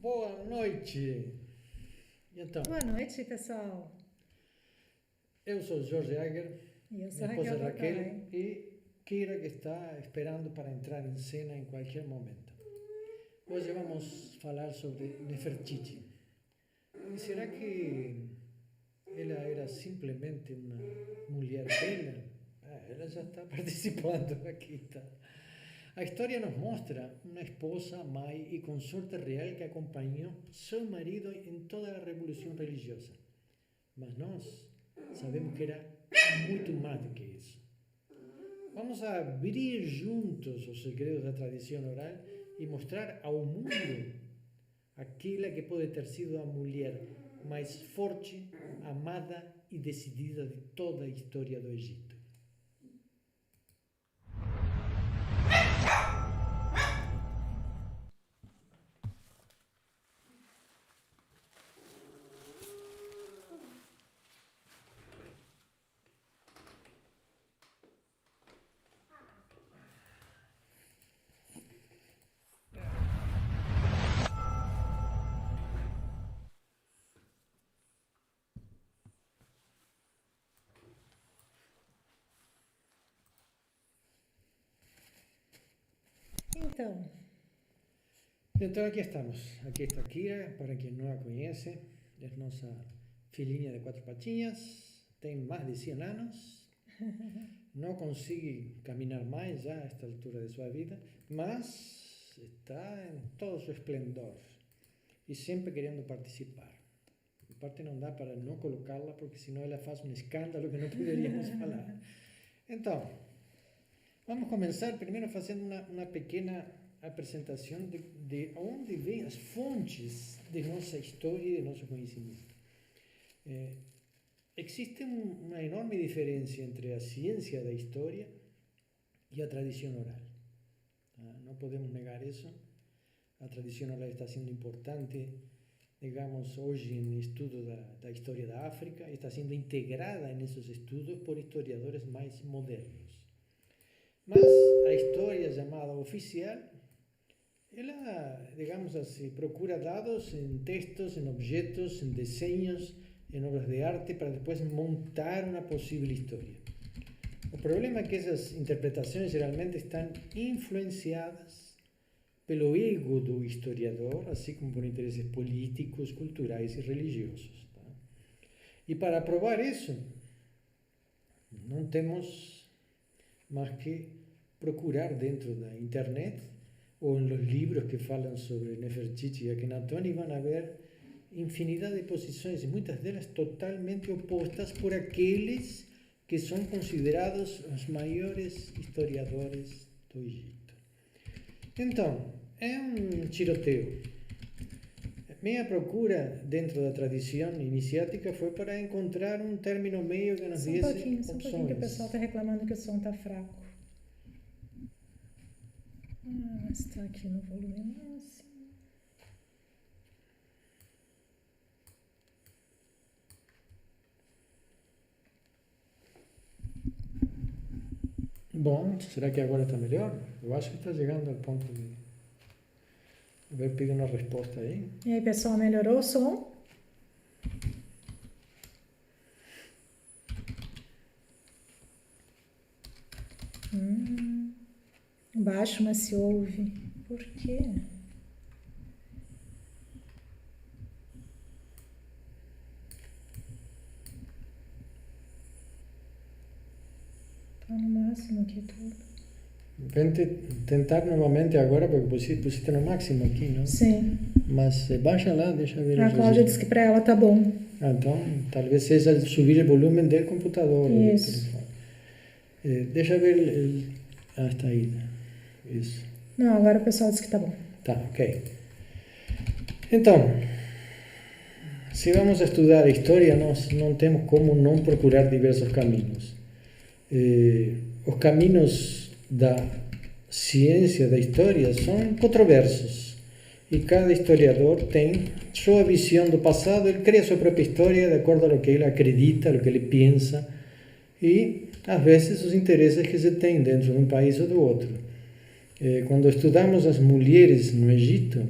Boa noite. Então, Boa noite, pessoal. eu sou Jorge Ager, E eu minha sou esposa Raquel Raquel Bocai. e Kira, que está esperando para entrar em cena em qualquer momento. Hoje vamos falar sobre Nefertiti. E será que ela era simplesmente uma mulher bela? Ela já está participando aqui, tá? A história nos mostra uma esposa, mãe e consorte real que acompanhou seu marido em toda a revolução religiosa. Mas nós sabemos que era muito mais do que isso. Vamos abrir juntos os segredos da tradição oral e mostrar ao mundo aquela que pode ter sido a mulher mais forte, amada e decidida de toda a história do Egito. Então aqui estamos. Aqui está Kira, para quem não a conhece, é nossa filhinha de quatro patinhas, tem mais de 100 anos, não consegue caminhar mais já a esta altura de sua vida, mas está em todo o seu esplendor e sempre querendo participar. Em parte não dá para não colocá-la, porque senão ela faz um escândalo que não poderíamos falar. Então, vamos começar primeiro fazendo uma pequena apresentação de onde vêm as fontes de nossa história e de nosso conhecimento. Existe uma enorme diferença entre a ciência da história e a tradição oral. Não podemos negar isso. A tradição oral está sendo importante, digamos, hoje no estudo da história da África, está sendo integrada nesses estudos por historiadores mais modernos. Mas a história chamada oficial, ela, digamos assim, procura dados em textos, em objetos, em desenhos, em obras de arte, para depois montar uma possível história. O problema é que essas interpretações geralmente estão influenciadas pelo ego do historiador, assim como por interesses políticos, culturais e religiosos. Tá? E para provar isso, não temos mais que procurar dentro da internet ou nos livros que falam sobre Nefertiti e Akhenaton, e vão haver infinidade de posições, e muitas delas totalmente opostas por aqueles que são considerados os maiores historiadores do Egito. Então, é um tiroteio. Minha procura dentro da tradição iniciática foi para encontrar um término meio que nos desse opções. Só um pouquinho que o pessoal está reclamando que o som está fraco. Está aqui no volume máximo. Bom, será que agora está melhor? Eu acho que está chegando ao ponto de... Vou pedir uma resposta aí. E aí, pessoal, melhorou o som? Baixo, mas se ouve. Por quê? Tá no máximo aqui tudo. Vem tentar novamente agora, porque pusiste no máximo aqui, não? Sim. Mas baixa lá, deixa ver. A Cláudia disse que para ela tá bom. Então, talvez seja subir o volume do computador. Isso. Ou do telefone. Deixa ver. Está aí. Isso. Não, agora o pessoal disse que tá bom. Tá, ok. Então, se vamos estudar a história, nós não temos como não procurar diversos caminhos. Os caminhos da ciência da história são controversos, e cada historiador tem sua visão do passado. Ele cria sua própria história de acordo com o que ele acredita, o que ele pensa, e às vezes os interesses que se tem dentro de um país ou do outro. Quando estudamos as mulheres no Egito,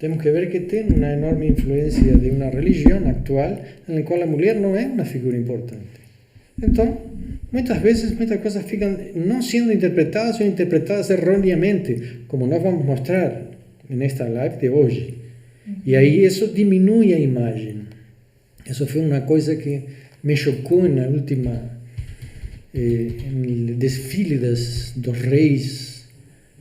temos que ver que tem uma enorme influência de uma religião atual, na qual a mulher não é uma figura importante. Então, muitas vezes, muitas coisas ficam não sendo interpretadas ou interpretadas erroneamente, como nós vamos mostrar nesta live de hoje. E aí isso diminui a imagem. Isso foi uma coisa que me chocou na última no desfile dos reis,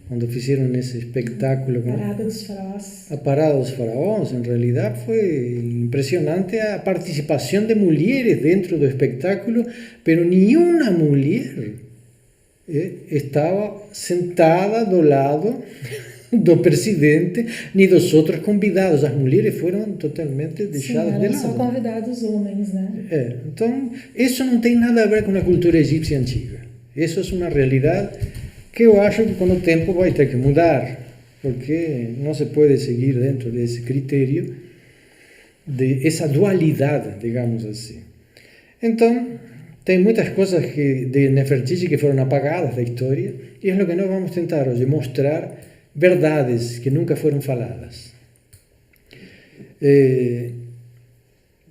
quando fizeram esse espetáculo. Parada dos Faraós. A Parada dos Faraós, em realidade, foi impressionante a participação de mulheres dentro do espetáculo, mas nenhuma mulher estava sentada do lado do presidente, nem dos outros convidados. As mulheres foram totalmente deixadas de lado. Só convidados homens, né? Então, isso não tem nada a ver com a cultura egípcia antiga. Isso é uma realidade que eu acho que com o tempo vai ter que mudar, porque não se pode seguir dentro desse critério, de essa dualidade, digamos assim. Então, tem muitas coisas de Nefertiti que foram apagadas da história, e é o que nós vamos tentar hoje, mostrar verdades que nunca foram faladas.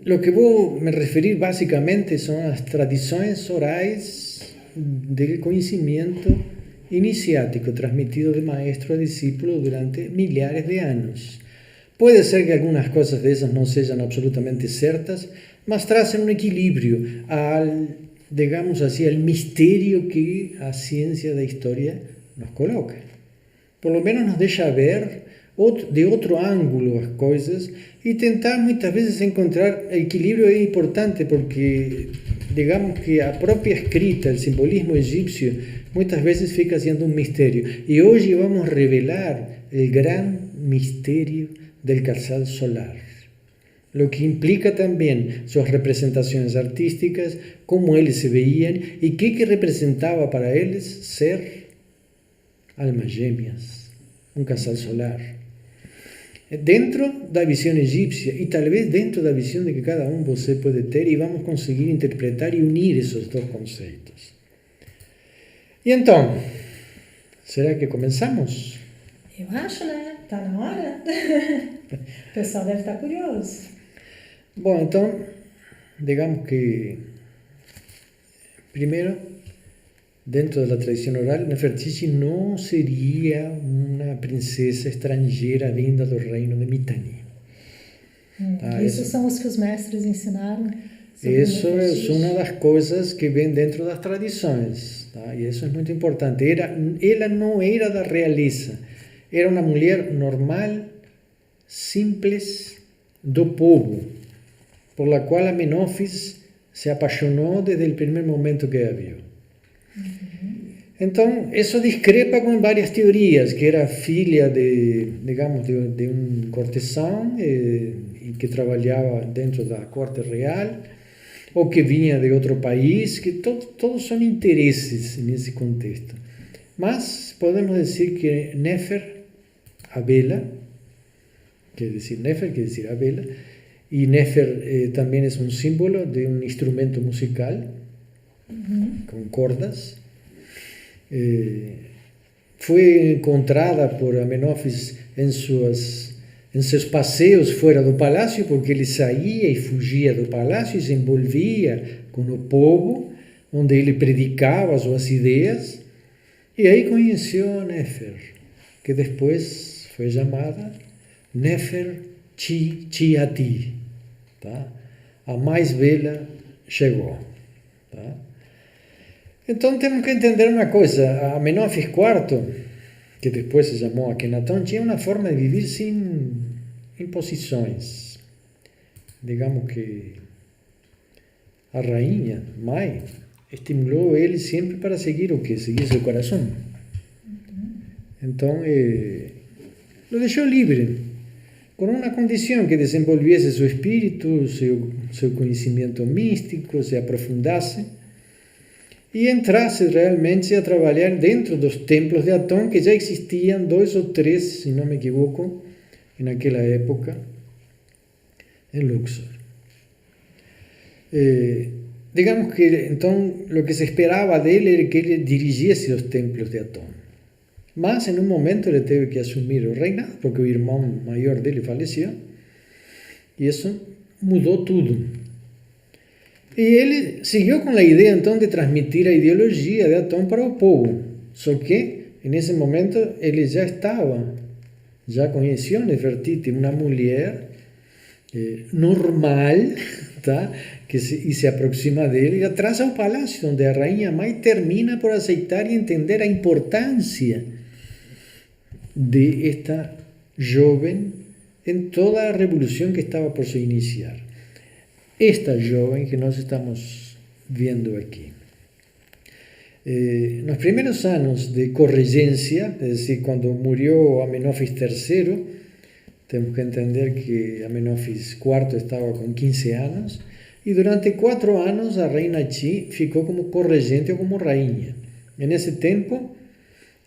Lo que vou me referir basicamente são as tradições orais do conhecimento iniciático transmitido de maestro a discípulo durante milhares de anos. Pode ser que algumas coisas dessas não sejam absolutamente certas, mas trazem um equilíbrio ao, digamos assim, ao mistério que a ciência da história nos coloca. Por lo menos nos deixa ver de outro ângulo as coisas e tentar muitas vezes encontrar equilíbrio é importante, porque digamos que a própria escrita, o simbolismo egípcio, muitas vezes fica sendo um mistério. E hoje vamos revelar o grande mistério do casal solar, o que implica também suas representações artísticas, como eles se veiam e o que representava para eles ser almas gêmeas, um casal solar. Dentro da visão egípcia e talvez dentro da visão de que cada você pode ter, e vamos conseguir interpretar e unir esses dois conceitos. E então, será que começamos? Eu acho, né? Tá na hora. O pessoal deve estar curioso. Bom, então, digamos que, primeiro, dentro da tradição oral, Nefertiti não seria uma princesa estrangeira vinda do reino de Mitanni. Isso são os que os mestres ensinaram? Isso é uma das coisas que vem dentro das tradições. Tá? E isso é muito importante. Ela não era da realeza. Era uma mulher normal, simples, do povo, por la qual Amenófis se apaixonou desde o primeiro momento que a viu. Então, isso discrepa com várias teorias, que era filha de um cortesão e que trabalhava dentro da corte real, ou que vinha de outro país, que todos são interesses nesse contexto. Mas podemos dizer que Nefer, a vela, quer dizer a vela, e Nefer também é um símbolo de um instrumento musical, com cordas. Foi encontrada por Amenófis em seus passeios fora do palácio, porque ele saía e fugia do palácio e se envolvia com o povo, onde ele predicava suas ideias, e aí conheceu Nefer, que depois foi chamada Nefertiti, tá? A mais bela chegou, tá? Então temos que entender uma coisa, Amenófis IV, que depois se chamou Akhenaton, tinha uma forma de viver sem imposições. Digamos que a rainha, mãe, estimulou ele sempre para seguir o que? Seguir seu coração. Então, lo deixou livre, com uma condição que desenvolvesse seu espírito, seu conhecimento místico, se aprofundasse, e entrasse realmente a trabalhar dentro dos templos de Aton, que já existiam 2 ou 3, se não me equivoco, naquela época, em Luxor. Digamos que, então, o que se esperava dele era que ele dirigisse os templos de Aton. Mas em um momento ele teve que assumir o reinado, porque o irmão maior dele faleceu, e isso mudou tudo. E ele seguiu com a ideia então de transmitir a ideologia de Atón para o povo, só que nesse momento ele já conhecia Nefertiti, uma mulher normal, tá? E se aproxima dele e atrasa ao palácio, onde a rainha mãe termina por aceitar e entender a importância de esta jovem em toda a revolução que estava por se iniciar. Esta jovem que nós estamos vendo aqui. Nos primeiros anos de corregência, é decir, quando murió Amenofis III, temos que entender que Amenofis IV estava com 15 anos, e durante 4 anos a reina Chi ficou como corregente ou como rainha. Nesse tempo,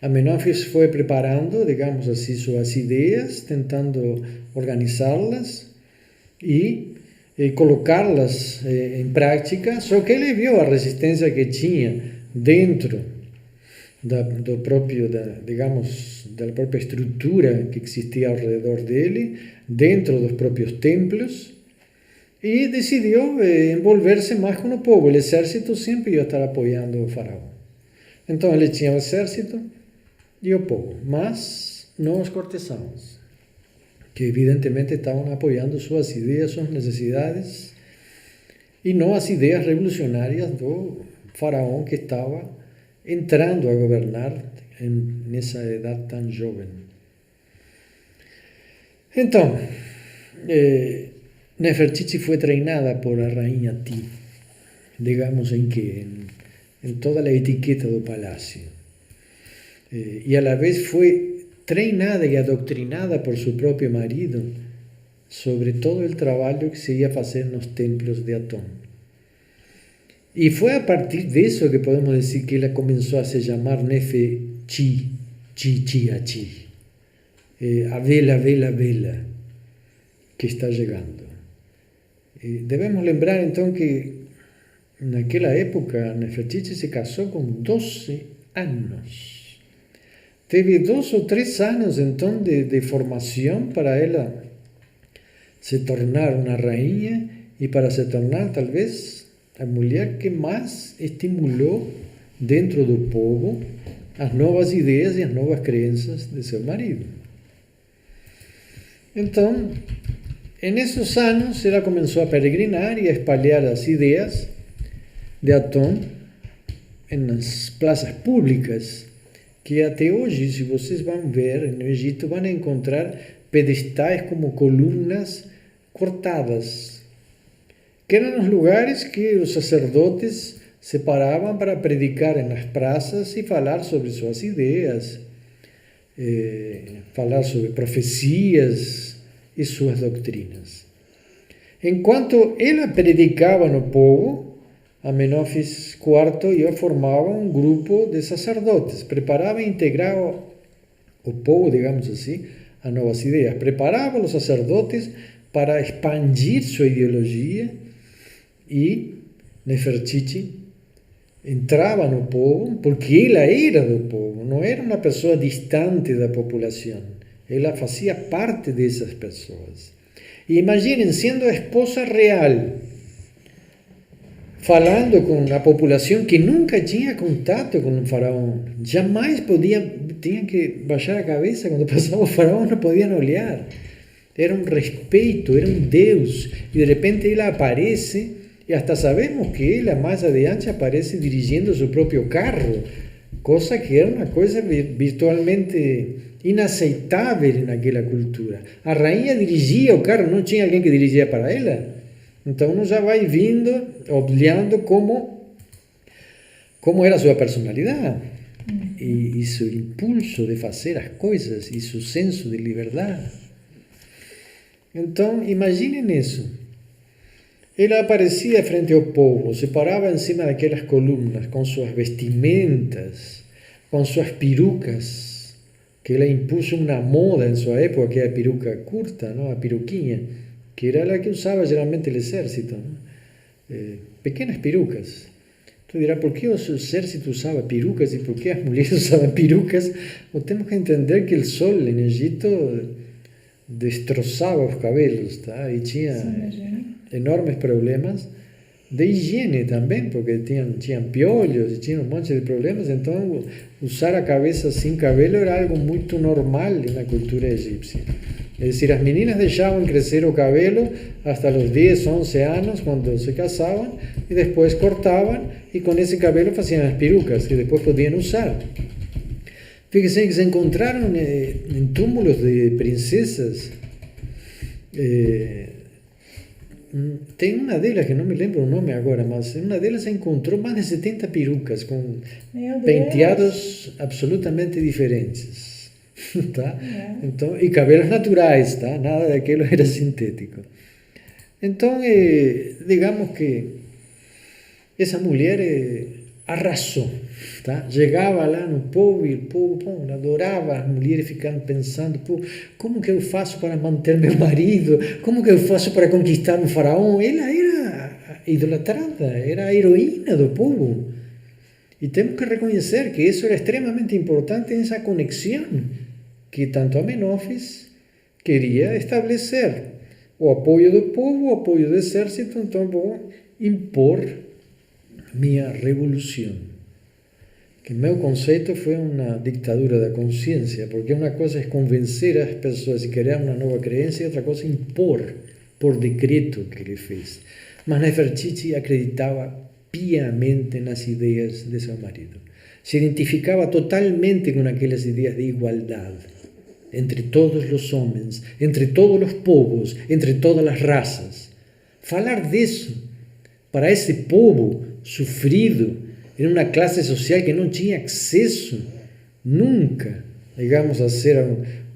Amenofis foi preparando, digamos assim, suas ideias, tentando organizá-las e colocá-las em prática, só que ele viu a resistência que tinha dentro da própria estrutura que existia ao redor dele, dentro dos próprios templos, e decidiu envolver-se mais com o povo. O exército sempre ia estar apoiando o faraó. Então ele tinha o exército e o povo, mas não os cortesãos, que evidentemente estavam apoiando suas ideias, suas necessidades, e não as ideias revolucionárias do faraó que estava entrando a governar nessa idade tão jovem. Então, Nefertiti foi treinada por a rainha Ti, digamos em toda a etiqueta do palácio. E a la vez foi treinada e adoctrinada por seu próprio marido sobre todo o trabalho que se ia fazer nos templos de Atón. E foi a partir disso que podemos dizer que ela começou a se chamar Nefe-Chi, Chi. A vela que está chegando. E devemos lembrar então que naquela época Nefertiti se casou com 12 anos. Teve 2 ou 3 anos então de formação para ela se tornar uma rainha e para se tornar talvez a mulher que mais estimulou dentro do povo as novas ideias e as novas crenças de seu marido. Então, nesses anos, ela começou a peregrinar e a espalhar as ideias de Atón nas praças públicas, que até hoje, se vocês vão ver, no Egito vão encontrar pedestais como colunas cortadas, que eram os lugares que os sacerdotes separavam para predicar nas praças e falar sobre suas ideias, falar sobre profecias e suas doutrinas. Enquanto ela predicava no povo, Amenofis IV formava um grupo de sacerdotes, preparava e integrava o povo, digamos assim, a novas ideias, preparava os sacerdotes para expandir sua ideologia, e Nefertiti entrava no povo porque ela era do povo, não era uma pessoa distante da população, ela fazia parte dessas pessoas. E imaginem, sendo a esposa real, falando com a população que nunca tinha contato com o faraó, jamais tinha que baixar a cabeça quando passava o faraó, não podiam olhar. Era um respeito, era um Deus. E de repente ela aparece, e até sabemos que ela mais adiante aparece dirigindo seu próprio carro, coisa que era uma coisa virtualmente inaceitável naquela cultura. A rainha dirigia o carro, não tinha alguém que dirigia para ela. Então uno já vai vindo, olhando como era sua personalidade e seu impulso de fazer as coisas e seu senso de liberdade. Então, imaginem isso. Ela aparecia frente ao povo, se parava em cima daquelas colunas, com suas vestimentas, com suas perucas, que ela impôs uma moda em sua época, que é a peruca curta, não? A peruquinha, que era a que usava geralmente o exército, ¿no? Pequenas perucas. Tu dirás, por que o exército usava perucas e por que as mulheres usavam perucas? Nós temos que entender que o sol em Egito destroçava os cabelos, tá? E tinha enormes problemas de higiene também, porque tinham piolhos e tinham um monte de problemas, então usar a cabeça sem cabelo era algo muito normal na cultura egípcia. É decir, as meninas deixavam crescer o cabelo hasta os 10, 11 anos, quando se casavam, e depois cortavam, e com esse cabelo faziam as perucas, que depois podiam usar. Fíjense que se encontraram em túmulos de princesas. Tem uma delas, que não me lembro o nome agora, mas uma delas encontrou mais de 70 perucas, com penteados absolutamente diferentes. Tá? Então, e cabelos naturais, tá? Nada daquilo era sintético. Então, digamos que essa mulher arrasou, tá? Chegava lá no povo e o povo adorava, as mulheres ficavam pensando, como que eu faço para manter meu marido? Como que eu faço para conquistar um faraó? Ela era idolatrada, era a heroína do povo. E temos que reconhecer que isso era extremamente importante nessa conexão que tanto Amenófis queria estabelecer. O apoio do povo, o apoio do exército, então vou impor minha revolução. Que meu conceito foi uma ditadura da consciência, porque uma coisa é convencer as pessoas e criar uma nova crença, e outra coisa é impor, por decreto que ele fez. Mas Nefertiti acreditava piamente nas ideias de seu marido. Se identificava totalmente com aquelas ideias de igualdade entre todos os homens, entre todos os povos, entre todas as raças. Falar disso para esse povo sofrido, em uma classe social que não tinha acesso nunca, digamos, a ser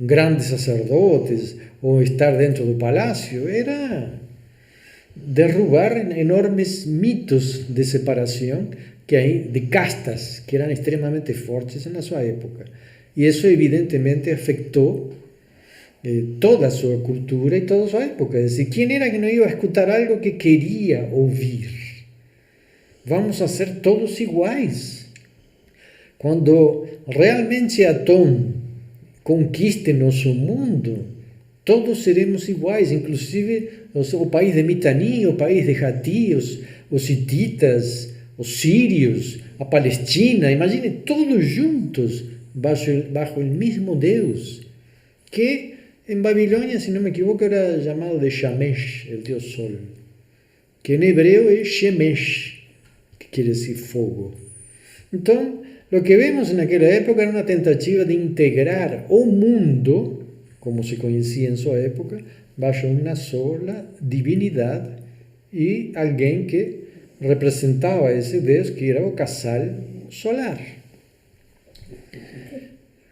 grandes sacerdotes ou estar dentro do palácio, era derrubar enormes mitos de separação de castas que eram extremamente fortes na sua época. E isso evidentemente afetou toda a sua cultura e toda a sua época. É decir, quem era que não ia escutar algo que queria ouvir? Vamos a ser todos iguais. Quando realmente Atom conquiste nosso mundo, todos seremos iguais, inclusive o país de Mitanni, o país de Hatti, os hititas, os sírios, a Palestina, imagine todos juntos bajo o mesmo Deus, que em Babilônia, se não me equivoco, era chamado de Shamesh, o Deus Sol, que em hebreu é Shemesh, que quer dizer fogo. Então, o que vemos naquela época era uma tentativa de integrar o mundo, como se conhecia em sua época, baixo uma sola divinidade e alguém que representava esse Deus, que era o casal solar.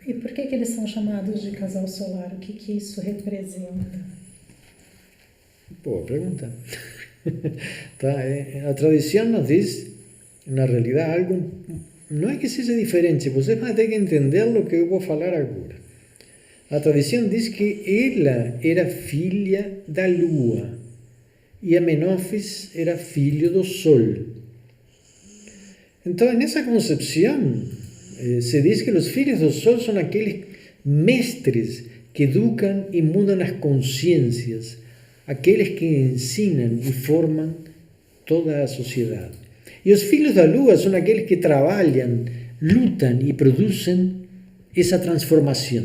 E por que eles são chamados de casal solar? O que isso representa? Boa pergunta. Tá, a tradição nos diz, na realidade, algo, não é que seja diferente, você vai ter que entender o que eu vou falar agora. A tradição diz que ela era filha da lua e Amenófis era filho do sol. Então, nessa concepção, se diz que os filhos do sol são aqueles mestres que educam e mudam as consciências, aqueles que ensinam e formam toda a sociedade. E os filhos da lua são aqueles que trabalham, lutam e produzem essa transformação.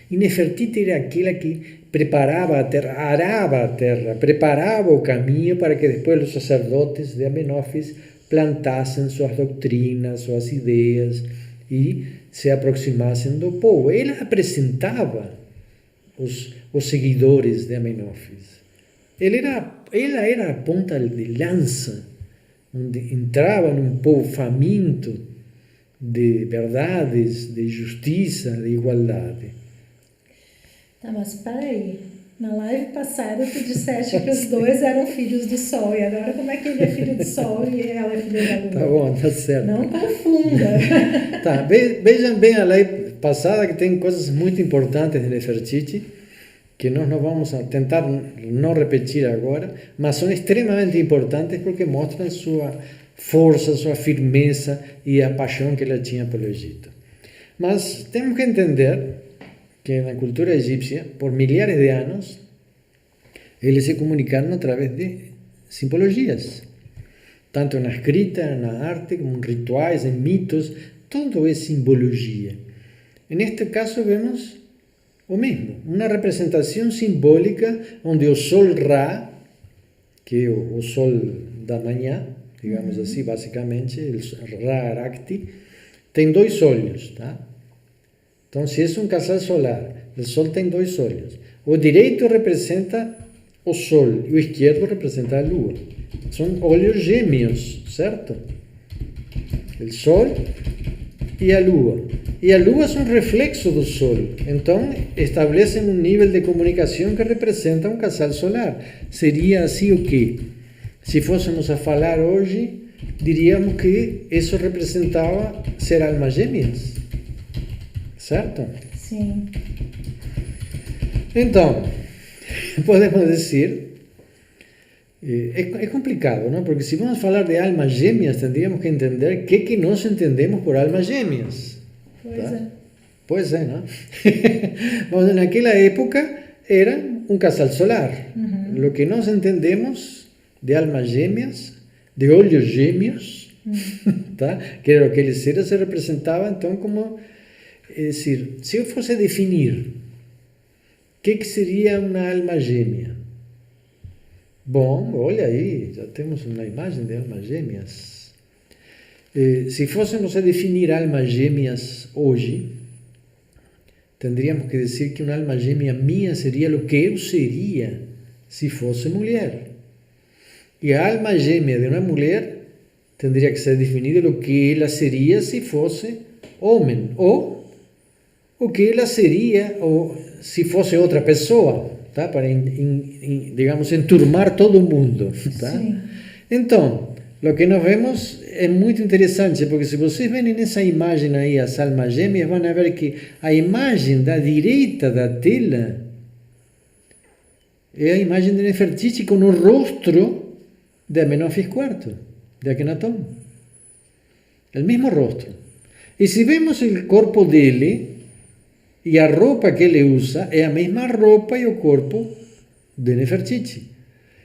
E Nefertiti era aquela que preparava a terra, arava a terra, preparava o caminho para que depois os sacerdotes de Amenófis plantassem suas doutrinas, suas ideias e se aproximassem do povo. Ela apresentava os seguidores de Amenófis. Ela era a ponta de lança, onde entrava num povo faminto de verdades, de justiça, de igualdade. Tá, mas peraí. Na live passada tu disseste que os dois eram filhos do sol. E agora como é que ele é filho do sol e ela é filha da lua? Tá bom, tá certo. Não confunda. Tá, vejam bem a live passada que tem coisas muito importantes de Nefertiti, que nós não vamos tentar não repetir agora, mas são extremamente importantes porque mostram sua força, sua firmeza e a paixão que ela tinha pelo Egito. Mas temos que entender que na cultura egípcia, por milhares de anos, eles se comunicaram através de simbologias. Tanto na escrita, na arte, como em rituais, em mitos, tudo é simbologia. Neste caso vemos o mesmo, uma representação simbólica onde o sol Ra, que é o sol da manhã, digamos assim, basicamente, o Ra Arakti, tem 2 olhos, tá? Então, se é um casal solar, o sol tem 2 olhos. O direito representa o sol e o esquerdo representa a lua. São olhos gêmeos, certo? O sol e a lua. E a lua é um reflexo do sol. Então, estabelecem um nível de comunicação que representa um casal solar. Seria assim o quê? Se fôssemos a falar hoje, diríamos que isso representava ser almas gêmeas. Certo? Sim. Então, podemos dizer, é complicado, não? Porque se vamos falar de almas gêmeas, teríamos que entender o que nós entendemos por almas gêmeas. Pois é. Pois é, não? Mas naquela época era um casal solar. O que nós entendemos de almas gêmeas, de olhos gêmeos, tá? Que era aqueles seres se representava então como, é decir, se eu fosse definir o que seria uma alma gêmea? Bom, olha aí, já temos uma imagem de almas gêmeas. Se fôssemos a definir almas gêmeas hoje, teríamos que dizer que uma alma gêmea minha seria o que eu seria se fosse mulher. E a alma gêmea de uma mulher teria que ser definida o que ela seria se fosse homem, ou o que ela seria ou se fosse outra pessoa, tá? Para, digamos, enturmar todo mundo, tá? Sim. Então, o que nós vemos é muito interessante, porque se vocês verem nessa imagem aí, as almas gêmeas, vão ver que a imagem da direita da tela é a imagem de Nefertiti com o rosto de Amenófis IV, de Akenatón. O mesmo rosto. E se vemos o corpo dele, e a roupa que ele usa é a mesma roupa e o corpo de Nefertiti.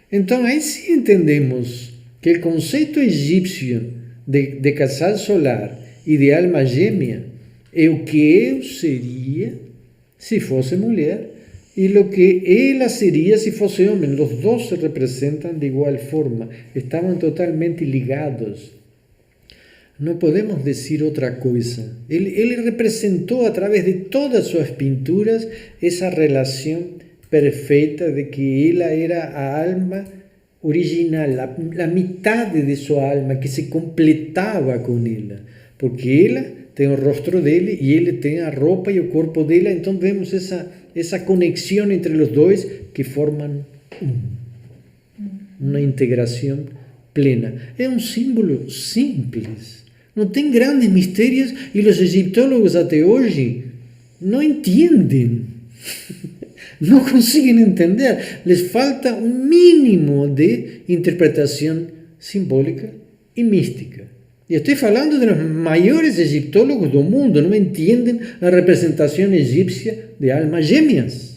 Então, aí sim entendemos que o conceito egípcio de casal solar e de alma gêmea é o que eu seria se fosse mulher e o que ela seria se fosse homem. Os dois se representam de igual forma, estavam totalmente ligados. Não podemos dizer outra coisa. Ele representou, através de todas suas pinturas, essa relação perfeita de que ela era a alma original, a metade de sua alma que se completava com ela. Porque ela tem o rosto dele e ele tem a roupa e o corpo dela. Então vemos essa conexão entre os dois que formam uma integração plena. É um símbolo simples. Não tem grandes mistérios e os egiptólogos até hoje não entendem, não conseguem entender. Les falta um mínimo de interpretação simbólica e mística. E estou falando dos maiores egiptólogos do mundo, não entendem a representação egípcia de almas gêmeas.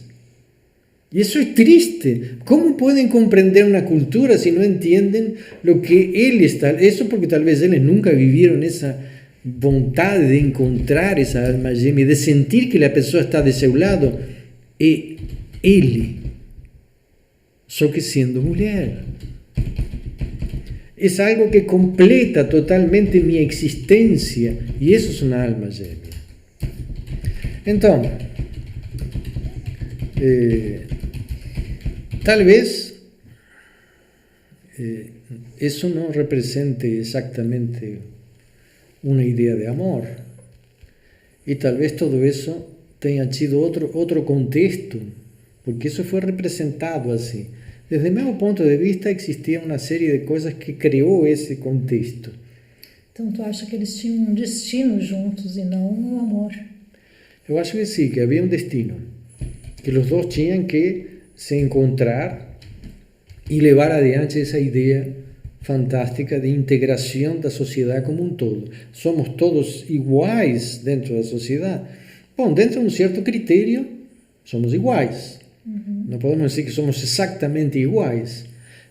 E isso é triste. Como podem compreender uma cultura se não entendem o que eles estão... Isso porque talvez eles nunca viveram essa vontade de encontrar essa alma gêmea, de sentir que a pessoa está de seu lado. É ele, só que sendo mulher. É algo que completa totalmente minha existência. E isso é uma alma gêmea. Então... talvez isso não represente exatamente uma ideia de amor. E talvez todo isso tenha sido outro contexto, porque isso foi representado assim. Desde o meu ponto de vista, existia uma série de coisas que criou esse contexto. Então, tu acha que eles tinham um destino juntos e não um amor? Eu acho que sim, que havia um destino. Que os dois tinham que se encontrar e levar adiante essa ideia fantástica de integração da sociedade como um todo. Somos todos iguais dentro da sociedade. Bom, dentro de um certo critério, somos iguais. Não podemos dizer que somos exatamente iguais.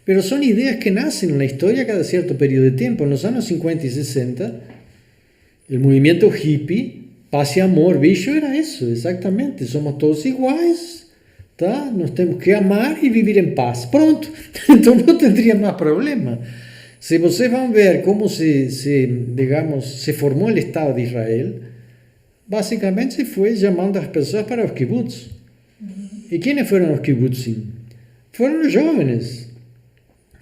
Pero são ideias que nascem na história a cada certo período de tempo. Nos anos 50 e 60, o movimento hippie, paz e amor, bicho, era isso, exatamente. Somos todos iguais, tá? Nós temos que amar e viver em paz. Pronto. Então não teria mais problema. Se vocês vão ver como se formou o Estado de Israel, basicamente se foi chamando as pessoas para os kibbutz. E quem foram os kibbutzim? Foram os jovens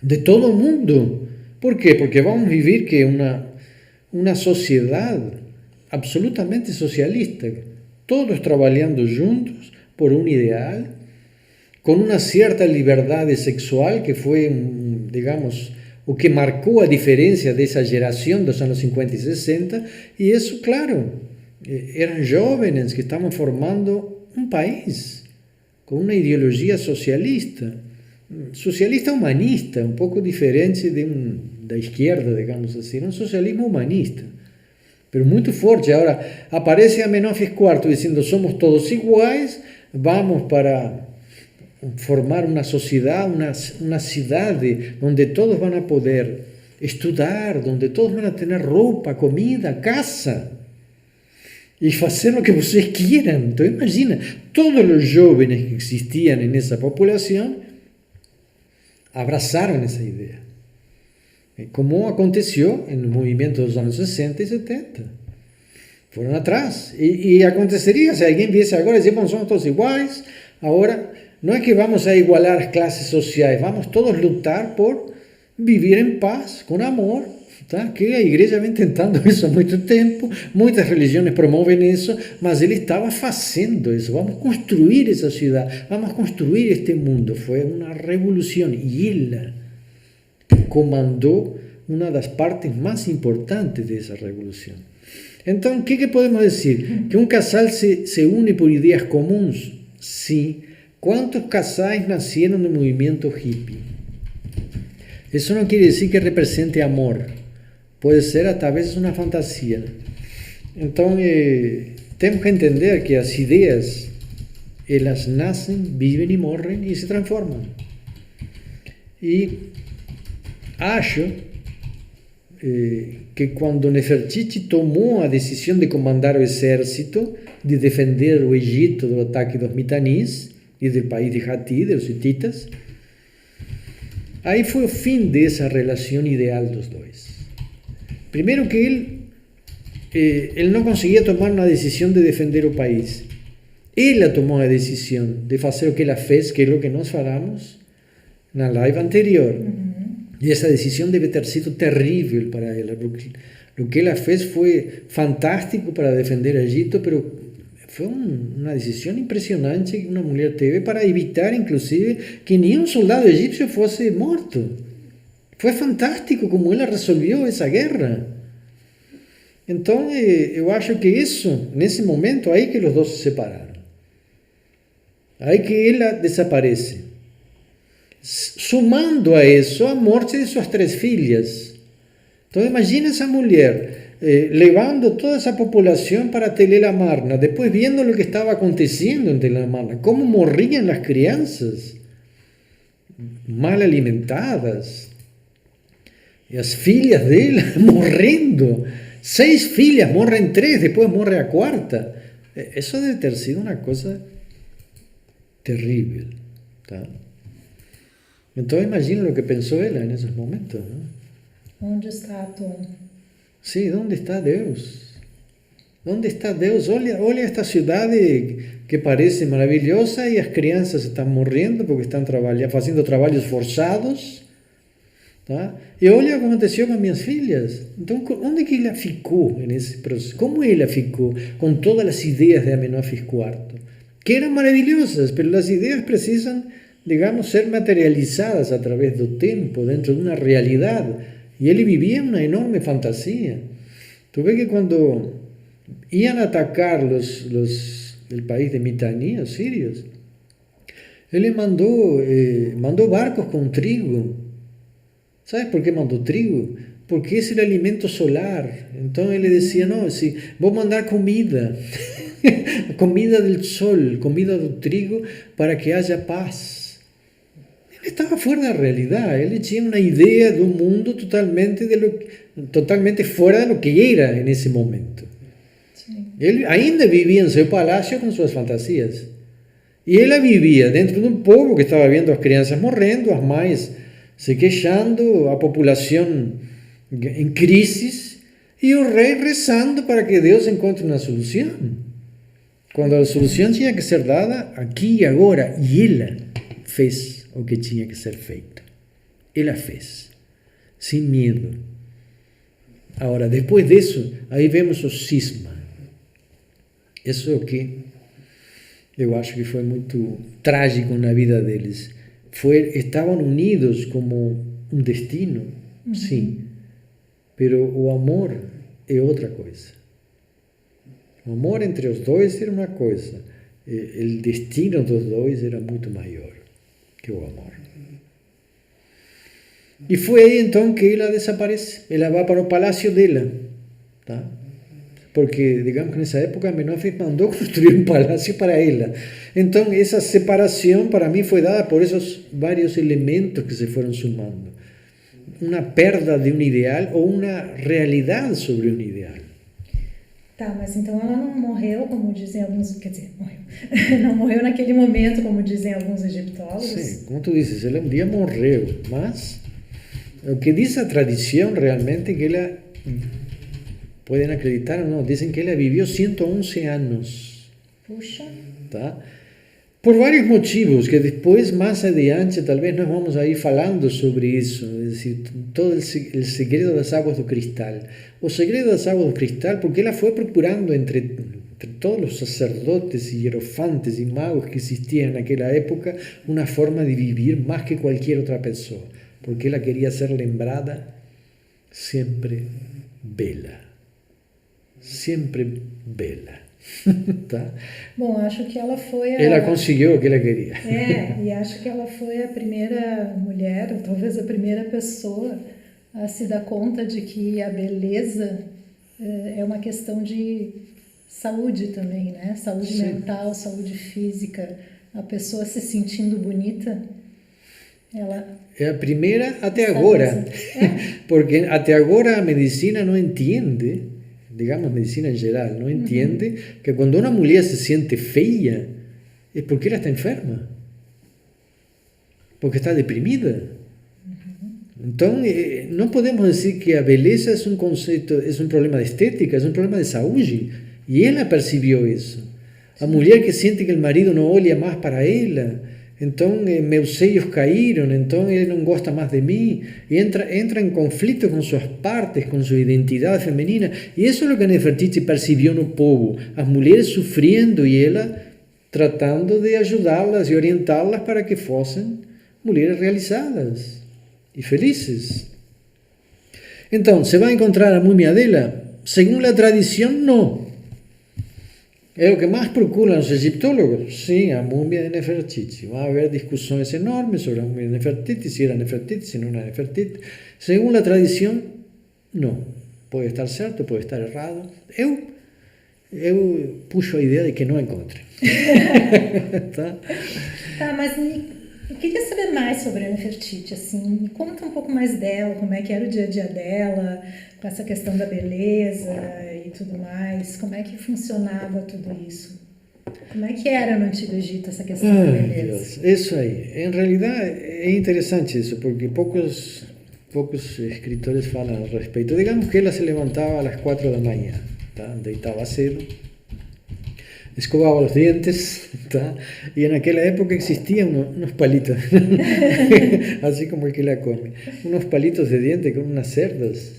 de todo o mundo. Por quê? Porque vamos viver que uma sociedade absolutamente socialista, todos trabalhando juntos por um ideal, com uma certa liberdade sexual que foi, digamos, o que marcou a diferença dessa geração dos anos 50 e 60, e isso, claro, eram jovens que estavam formando um país com uma ideologia socialista humanista, um pouco diferente da esquerda, digamos assim, um socialismo humanista, mas muito forte. Agora, aparece a Menofis IV dizendo, somos todos iguais, vamos para formar uma sociedade, uma cidade onde todos vão poder estudar, onde todos vão ter roupa, comida, casa, e fazer o que vocês queiram. Então, imagina, todos os jovens que existiam nessa população abraçaram essa ideia. Como aconteceu no movimento dos anos 60 e 70. Foram atrás. E aconteceria, se alguém viesse agora e dizia, bom, somos todos iguais, agora não é que vamos a igualar as classes sociais, vamos todos lutar por viver em paz, com amor, tá? Que a igreja vem tentando isso há muito tempo, muitas religiões promovem isso, mas ele estava fazendo isso. Vamos construir essa cidade, vamos construir este mundo. Foi uma revolução e ele comandou uma das partes mais importantes dessa revolução. Então, o que podemos dizer? Que um casal se une por ideias comuns? Sim. Quantos casais nasceram no movimento hippie? Isso não quer dizer que represente amor. Pode ser, talvez, uma fantasia. Então, temos que entender que as ideias, elas nascem, vivem e morrem e se transformam. E acho que quando Nefertiti tomou a decisão de comandar o exército, de defender o Egito do ataque dos mitanis e do país de Hatti, dos hititas, aí foi o fim dessa relação ideal dos dois. Primeiro que ele não conseguia tomar uma decisão de defender o país. Ela tomou a decisão de fazer o que ela fez, que é o que nós falamos na live anterior. E essa decisão deve ter sido terrível para ela, porque o que ela fez foi fantástico para defender o Egito, mas foi uma decisão impressionante que uma mulher teve para evitar, inclusive, que nenhum soldado egípcio fosse morto. Foi fantástico como ela resolveu essa guerra. Então, eu acho que isso, nesse momento, aí que os dois se separaram. Aí que ela desaparece. Sumando a isso, a morte de suas 3 filhas. Então, imagina essa mulher levando toda essa população para Tel El Amarna, depois vendo o que estava acontecendo em Tel El Amarna, como morriam as crianças, mal alimentadas, e as filhas dela morrendo. 6 filhas, morrem 3, depois morre a 4ª. Isso deve ter sido uma coisa terrível, tá? Então imagina o que pensou ela nesses momentos, não? Onde está Atum? Sim, onde está Deus? Onde está Deus? Olha esta cidade que parece maravilhosa e as crianças estão morrendo porque estão fazendo trabalhos forçados, tá? E olha o que aconteceu com as minhas filhas. Então, onde que ela ficou nesse processo? Como ela ficou com todas as ideias de Amenófis IV? Que eram maravilhosas, mas as ideias precisam, digamos, ser materializadas a través do tempo, dentro de uma realidade. E ele vivia uma enorme fantasia. Tu vê que quando iam atacar o país de Mitanni, os sírios, ele mandou barcos com trigo ¿Sabes por qué mandó trigo? Porque es el alimento solar. Entonces él decía, no, si voy a mandar comida, comida del sol, comida del trigo, para que haya paz. Él estaba fuera de la realidad, él tenía una idea de un mundo totalmente fuera de lo que era en ese momento. Sí. Él ainda vivía en su palacio con sus fantasías. Y él vivía dentro de un pueblo que estaba viendo a las crianças morrendo, as mães se queixando, a populación en crisis, y el rey rezando para que Dios encuentre una solución. Cuando la solución tenía que ser dada aquí y ahora, y él fez o que tenía que ser feito. Él fez, sin miedo. Ahora, después de eso, ahí vemos o cisma. Eso é o que eu acho que foi muito trágico na vida deles. Estavam unidos como um destino, sim, pero o amor é outra coisa. O amor entre os dois era uma coisa, o destino dos dois era muito maior que o amor. E foi aí então que ela desaparece, ela vai para o palácio dela, tá? Porque, digamos que nessa época Menofis mandou construir um palácio para ela. Então, essa separação para mim foi dada por esses vários elementos que se foram sumando. Uma perda de um ideal ou uma realidade sobre um ideal. Tá, mas então ela não morreu, como dizem alguns... Quer dizer, morreu. Não morreu naquele momento, como dizem alguns egiptólogos. Sim, como tu dizes, ela um dia morreu, mas o que diz a tradição realmente é que ela... Pueden acreditar o não, dizem que ela viveu 111 anos. Puxa. Tá? Por vários motivos, que depois, mais adiante, talvez nós vamos aí falando sobre isso. É decir, todo o segredo das águas do cristal. O segredo das águas do cristal, porque ela foi procurando entre todos os sacerdotes e hierofantes e magos que existiam naquela época, uma forma de viver mais que qualquer outra pessoa. Porque ela queria ser lembrada sempre bela. Sempre bela. Tá? Bom, acho que ela foi Ela conseguiu o que ela queria. E acho que ela foi a primeira mulher, ou talvez a primeira pessoa a se dar conta de que a beleza é uma questão de saúde também, né? Saúde Sim. mental, saúde física. A pessoa se sentindo bonita, ela... É a primeira até agora. Porque até agora a medicina não entende... digamos, medicina en general, no entiende que cuando una mujer se siente fea es porque ella está enferma, porque está deprimida. Entonces, no podemos decir que la belleza es un concepto, es un problema de estética, es un problema de saúde. Y ella percibió eso. A mujer que siente que el marido no olha más para ella, entonces meus seios caíram, então ele não gosta mais de mim, e entra em conflito com suas partes, com sua identidade feminina, e isso é o que Nefertiti percebeu no povo, as mulheres sofrendo e ela tratando de ajudá-las e orientá-las para que fossem mulheres realizadas e felizes. Então, se vai encontrar a múmia dela? Segundo a tradição, não. É o que mais procuram os egiptólogos? Sim, a múmia de Nefertiti. Vai haver discussões enormes sobre a múmia de Nefertiti, se era Nefertiti, se não era Nefertiti. Segundo a tradição, não. Pode estar certo, pode estar errado. Eu puxo a ideia de que não encontre. Tá, mas eu queria saber mais sobre a Nefertiti, assim. Me conta um pouco mais dela, como é que era o dia a dia dela, com essa questão da beleza e tudo mais. Como é que funcionava tudo isso? Como é que era no Antigo Egito essa questão da beleza? Deus, isso aí. Em realidade, é interessante isso, porque poucos escritores falam a respeito. Digamos que ela se levantava às 4 da manhã, tá? Deitava cedo, escovava os dentes, tá? E naquela época existiam unos palitos, assim como el que la come, unos palitos de diente con unas cerdas,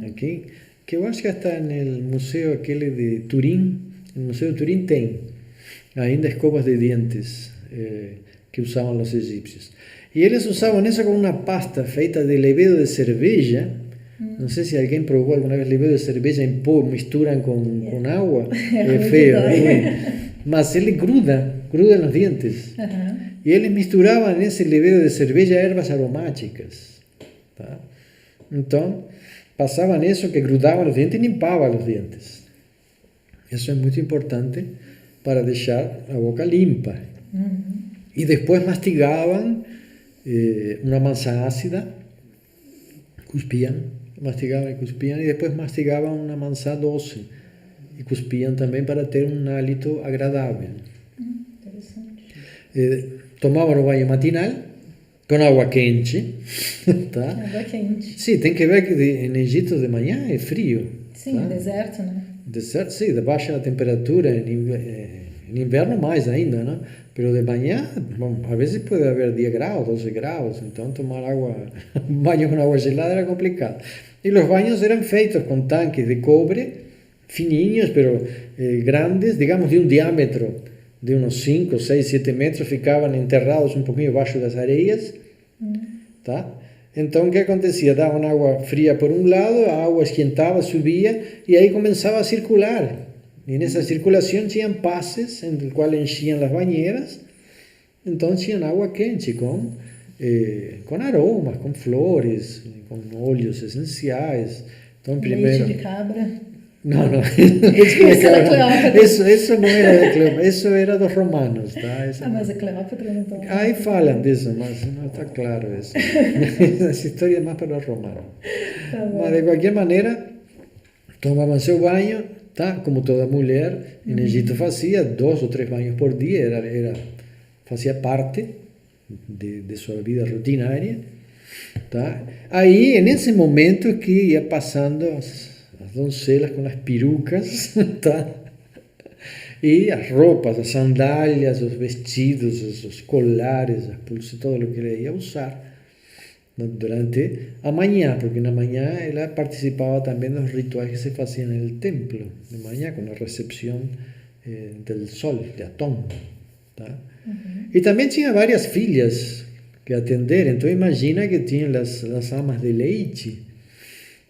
aqui, que eu acho que hasta no museu aquele de Turim, no Museu de Turim tem ainda escovas de dientes que usavam os egípcios. E eles usavam isso com uma pasta feita de levedo de cerveja. Não sei se alguém provou alguma vez levedo de cerveja em pó, misturam com água. É feio, mas ele gruda nos dientes. E eles misturavam nesse levedo de cerveja ervas aromáticas. Tá? Então, passavam isso que grudavam os dentes e limpavam os dentes. Isso é muito importante para deixar a boca limpa. E depois mastigavam uma maçã ácida, cuspiam, mastigavam e cuspiam, e depois mastigavam uma maçã doce e cuspiam também para ter um hálito agradável. Interessante. Tomavam o banho matinal com água quente. Tá? Água quente. Sim, tem que ver que no Egito de manhã é frio. Sim, tá? deserto, né? Deserto, sim, de baixa temperatura, em inverno mais ainda, né? Pero de manhã, bom, a vezes pode haver 10 graus, 12 graus, então tomar água, banho com água gelada era complicado. E os banhos eram feitos com tanques de cobre, fininhos, pero grandes, digamos de um diâmetro de uns 5, 6, 7 metros, ficavam enterrados um pouquinho abaixo das areias, tá? Então, o que acontecia? Davam água fria por um lado, a água esquentava, subia, e aí começava a circular. E nessa circulação tinham passes, entre os quais enchiam as banheiras, então tinham água quente, com aromas, com flores, com óleos essenciais. Então, primeiro... Leite de cabra. Não, não. Isso era Cleópatra. Isso não era de Cleópatra, isso era dos romanos, tá? Isso mas a Cleópatra não tomava. Aí falam disso, mas não está claro isso. Essa história é mais para os romanos. Tá Mas de qualquer maneira, tomavam seu banho, tá? Como toda mulher, no Egito fazia 2 ou 3 banhos por dia, fazia parte de sua vida rutinária, tá? Aí, nesse momento que ia passando as doncelas com as perucas, tá? E as roupas, as sandálias, os vestidos, os colares, as pulseiras, todo o que ele ia usar durante a manhã, porque na manhã ela participava também dos rituais que se faziam no templo, de manhã, com a recepção do sol, de Atón. Tá? E também tinha várias filhas que atender, então imagina que tinham as amas de leite,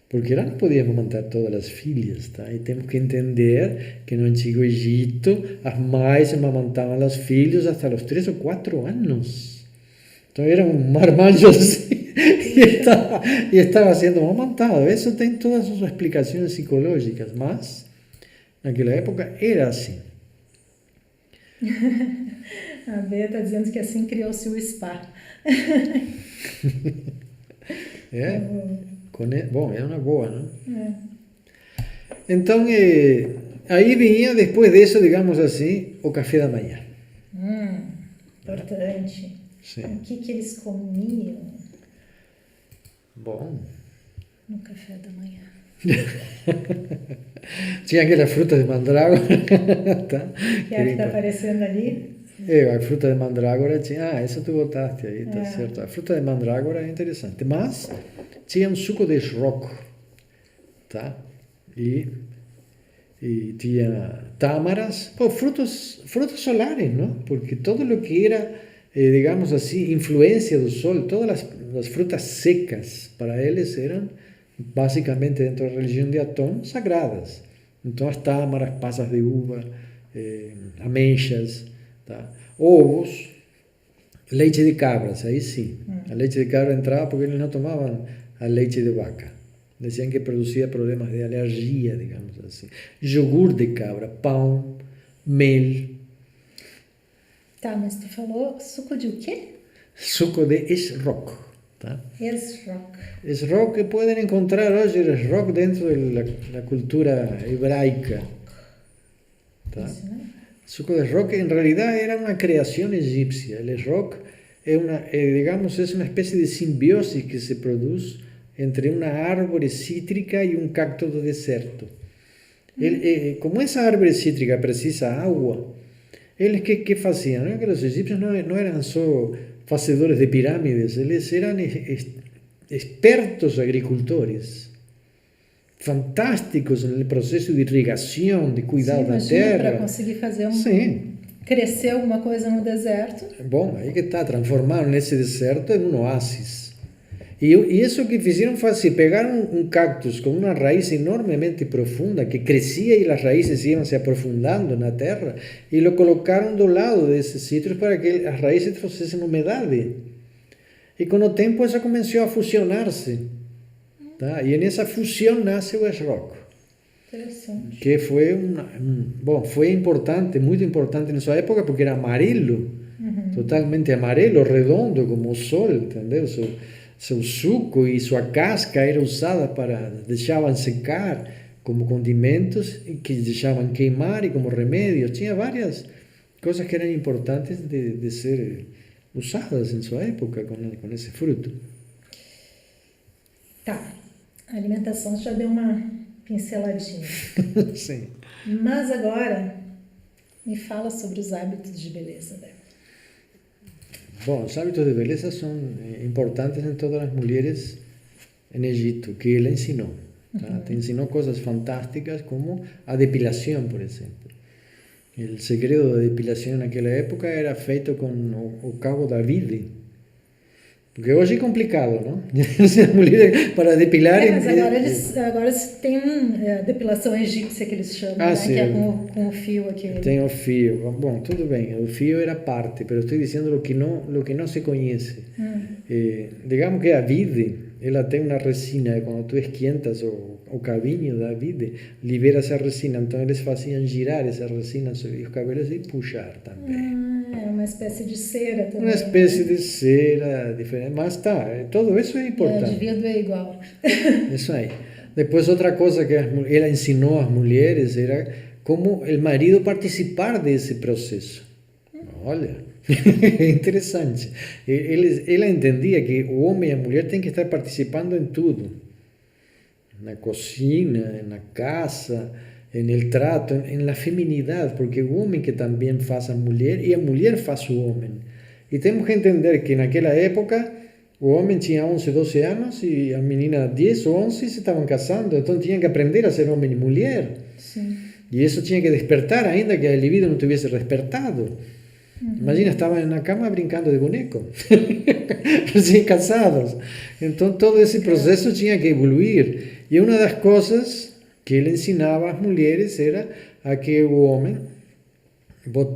porque lá não podíamos manter todas as filhas, tá? E temos que entender que no Antigo Egito as mães amamantavam os filhos até os 3 ou 4 anos. Então era um marmanjo assim, e estava sendo amamantado. Isso tem todas as suas explicações psicológicas, mas naquela época era assim. A Bea está dizendo que assim criou-se o spa. Bom, é uma boa, não? Então, aí vinha, depois disso, digamos assim, o café da manhã. Importante. Sim. O que eles comiam? Bom. No café da manhã. Tinha aquela fruta de mandrágora. Tá? Que é a que está aparecendo ali? A fruta de mandrágora tinha... essa tu botaste aí, tá certo. A fruta de mandrágora é interessante, mas tinha um suco de esroco, tá? E tinha tâmaras, frutos solares, não? Porque todo o que era, digamos assim, influência do sol, todas as frutas secas, para eles eram, basicamente, dentro da religião de Atón, sagradas. Então, as tâmaras, passas de uva, ameixas, tá? Ovos, leite de cabras, aí sim. A leite de cabra entrava porque eles não tomavam a leite de vaca. Diziam que produzia problemas de alergia, digamos assim. Iogurte de cabra, pão, mel. Tá, mas tu falou suco de o quê? Suco de esroc. Tá? Esroc. Esroc, podem encontrar hoje esroc dentro da cultura hebraica. Tá? Isso, né? Suco de esroc, en realidad, era una creación egipcia. El esroc digamos, es una especie de simbiosis que se produce entre una árvore cítrica y un cacto do deserto. Como esa árvore cítrica precisa agua, eles que faziam? Que os egípcios não eram só fazedores de pirâmides, eles eram expertos agricultores, fantásticos no processo de irrigação, de cuidado da terra. Para conseguir fazer Sim. Crescer alguma coisa no deserto. Bom, aí que está, transformaram esse deserto em um oásis. E isso que fizeram foi assim, pegaram um cactus com uma raiz enormemente profunda, que crescia e as raízes iam se aprofundando na terra, e o colocaram do lado desses sítios para que as raízes trouxessem umidade. E com o tempo isso começou a fusionar-se. Tá? E nessa fusão nasce o esroco. Interessante. Que foi foi importante, muito importante na sua época, porque era amarelo, totalmente amarelo, redondo, como o sol, entendeu? Seu suco e sua casca era usada deixavam secar como condimentos e que deixavam queimar e como remédios. Tinha várias coisas que eram importantes de ser usadas em sua época com esse fruto. Tá, a alimentação já deu uma pinceladinha. Sim. Mas agora, me fala sobre os hábitos de beleza dela. Bom, os hábitos de beleza são importantes em todas as mulheres no Egito, que ela ensinou. Tá? Ensinou coisas fantásticas como a depilação, por exemplo. O segredo da depilação naquela época era feito com o cabo David. Porque hoje é complicado, não? As mulheres para depilarem... Mas agora têm depilação egípcia que eles chamam, né? Sim. Que é com o fio aqui. Tem o fio. Bom, tudo bem, o fio era parte, mas estou dizendo o que não se conhece. Digamos que a vide, ela tem uma resina, quando tu esquentas o cabinho da vide, libera essa resina, então eles faziam girar essa resina sobre os cabelos e puxar também. É uma espécie de cera também. Uma espécie de cera diferente, mas tudo isso é importante. Devia doer igual. Isso aí. Depois outra coisa que ela ensinou às mulheres era como o marido participar desse processo. Olha, é interessante. Ela entendia que o homem e a mulher têm que estar participando em tudo. Na cozinha, na casa, no trato, na feminidade, porque o homem que também faz a mulher e a mulher faz o homem. E temos que entender que naquela época o homem tinha 11, 12 anos e a menina 10 ou 11 se estavam casando, então tinham que aprender a ser homem e mulher. Sim. E isso tinha que despertar, ainda que a libido não tivesse despertado. Imagina, estavam na cama brincando de boneco, recém-casados. Então todo esse processo tinha que evoluir. E uma das coisas que ele ensinava às mulheres era a que o homem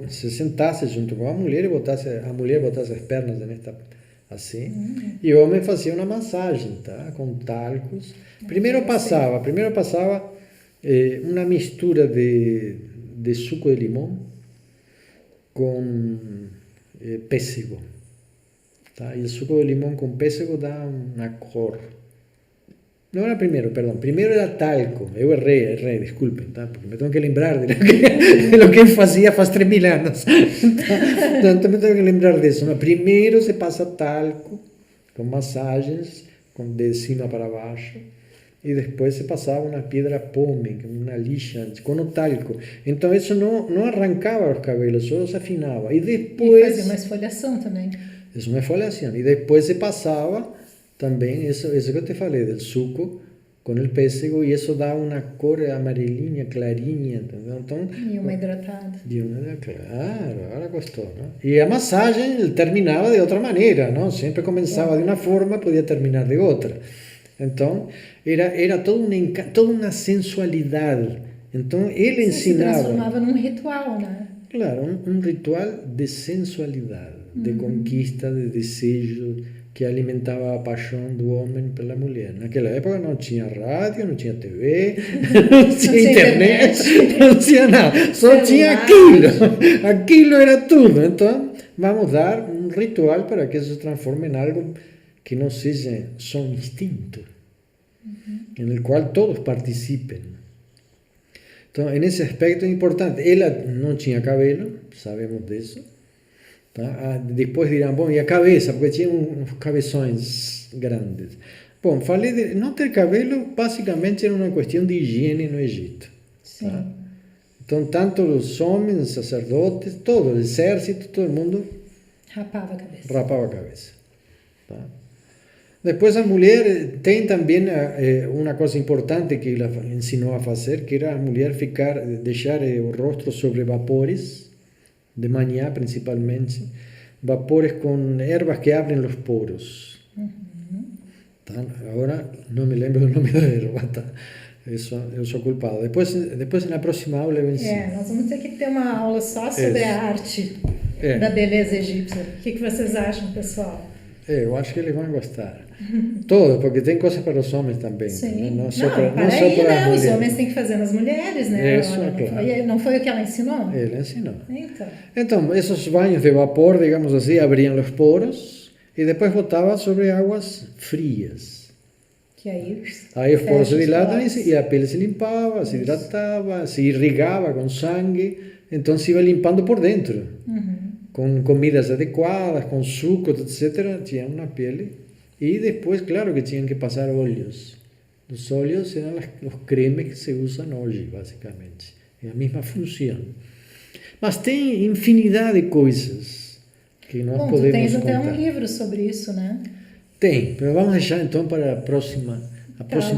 se sentasse junto com a mulher e a mulher botasse as pernas assim, e o homem fazia uma massagem, tá? Com talcos. Primeiro passava uma mistura de suco de limão com pêssego, tá? E o suco de limão com pêssego dá uma cor. Não era primeiro era talco. Eu errei, desculpem, tá? Porque me tenho que lembrar de lo que fazia faz 3.000 anos. Então me tenho que lembrar disso. Primeiro se passa talco, com massagens, de cima para baixo, e depois se passava uma pedra pome, uma lixa, com o talco. Então isso não arrancava os cabelos, só se afinava. E depois... E fazia uma esfoliação também. Isso é uma esfoliação. E depois se passava... Também, isso que eu te falei, do suco com o pêssego, e isso dá uma cor amarelinha, clarinha, entendeu? Então, e uma hidratada. Claro, agora gostou, não? E a massagem terminava de outra maneira, não? Sempre começava de uma forma, podia terminar de outra. Então, era toda uma sensualidade. Então, ele ensinava... Se transformava num ritual, né? Claro, um ritual de sensualidade, de conquista, de desejo, que alimentava a paixão do homem pela mulher. Naquela época não tinha rádio, não tinha TV, não tinha internet, não tinha nada, só tinha aquilo. Aquilo era tudo. Então, vamos dar um ritual para que isso se transforme em algo que não seja só um instinto, no qual todos participem. Então, nesse aspecto é importante. Ela não tinha cabelo, sabemos disso. Tá? Depois dirão, bom, e a cabeça? Porque tinha uns cabeções grandes. Bom, falei de não ter cabelo, basicamente era uma questão de higiene no Egito. Sim. Tá? Então, tanto os homens, sacerdotes, todo o exército, todo mundo rapava a cabeça. Rapava a cabeça. Tá? Depois a mulher tem também uma coisa importante que ela ensinou a fazer, que era a mulher deixar o rosto sobre vapores, de manhã principalmente, vapores com ervas que abrem os poros. Tá? Agora não me lembro do nome da erva, tá? Eu sou culpado. Depois na próxima aula eu ensino. Nós vamos ter que ter uma aula só sobre a arte da beleza egípcia. O que vocês acham, pessoal? Eu acho que eles vão gostar. Todos, porque tem coisas para os homens também. Sim. Não Não, só para não só aí, para né? as Os mulheres. homens têm que fazer nas mulheres, né? Isso, Ora, claro. não foi o que ela ensinou? Ele ensinou. Então, Então, esses banhos de vapor, digamos assim, abrían os poros e depois botava sobre águas frias. que aí Aí os poros se fecha os dilatam poros. e a pele se limpava, se Isso. hidratava, se irrigava com sangue, então se iba limpando por dentro. Uhum. Com comidas adequadas, com sucos, etc., tinham uma pele. E depois, claro que tinham que passar óleos. Os óleos eram os cremes que se usam hoje, basicamente. É a mesma função. Mas tem infinidade de coisas que nós Bom, tu podemos tens até contar. um livro sobre isso, né? Tem, mas vamos deixar então para a próximo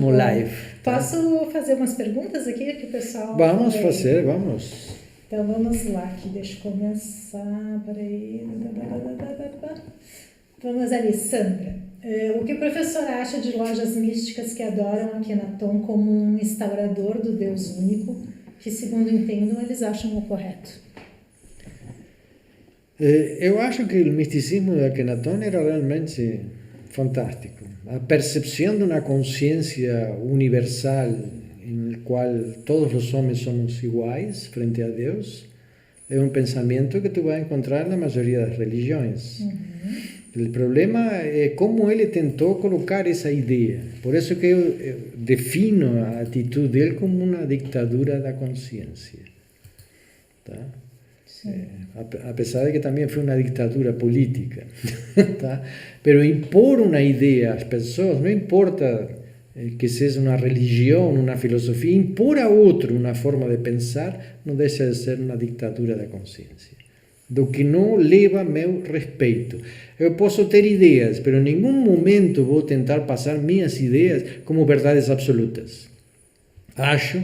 bom. live. Tá? Posso fazer umas perguntas aqui que o pessoal... Vamos Peraí. fazer, vamos. Então vamos lá, aqui, deixa eu começar, peraí. Vamos ali, Sandra. O que o professor acha de lojas místicas que adoram Akhenaton como um instaurador do Deus único, que, segundo entendam, eles acham o correto? Eu acho que o misticismo de Akhenaton era realmente fantástico. A percepção de uma consciência universal em la qual todos os homens somos iguais frente a Deus é um pensamento que tu vai encontrar na maioria das religiões. O problema é como ele tentou colocar essa ideia. Por isso que eu defino a atitude dele como uma ditadura da consciência. Tá? Apesar de que também foi uma ditadura política. Tá? Pero impor uma ideia às pessoas, não importa que seja uma religião, uma filosofia, impor a outro uma forma de pensar, não deixa de ser uma ditadura da consciência. Do que não leva meu respeito. Eu posso ter ideias, mas em nenhum momento vou tentar passar minhas ideias como verdades absolutas. Acho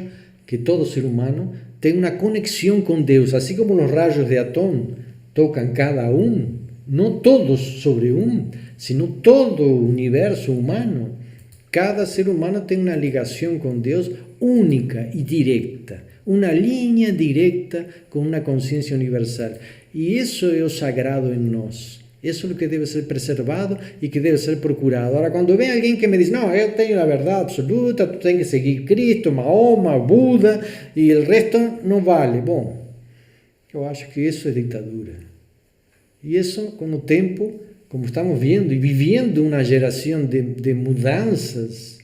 que todo ser humano tem uma conexão com Deus, assim como os raios de Atom tocam cada um, não todos sobre um, sino todo o universo humano. Cada ser humano tem uma ligação com Deus única e direta, uma linha direta com uma consciência universal. E isso é o sagrado em nós. Isso é o que deve ser preservado e que deve ser procurado. Agora, quando vem alguém que me diz, não, eu tenho a verdade absoluta, tu tens que seguir Cristo, Mahoma, Buda, e o resto não vale. Bom, eu acho que isso é ditadura. E isso, com o tempo, como estamos vendo e vivendo uma geração de mudanças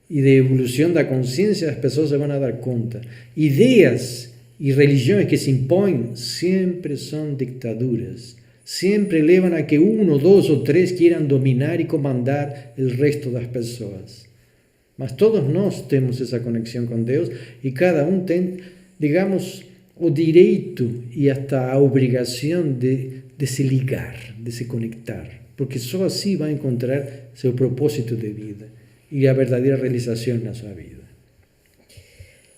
e de evolução da consciência, as pessoas se vão a dar conta. Ideias e religiões que se impõem sempre são ditaduras. Sempre levam a que um, dois ou três queiram dominar e comandar o resto das pessoas. Mas todos nós temos essa conexão com Deus e cada um tem, digamos, o direito e até a obrigação de se ligar, de se conectar. Porque só assim vai encontrar seu propósito de vida e a verdadeira realização na sua vida.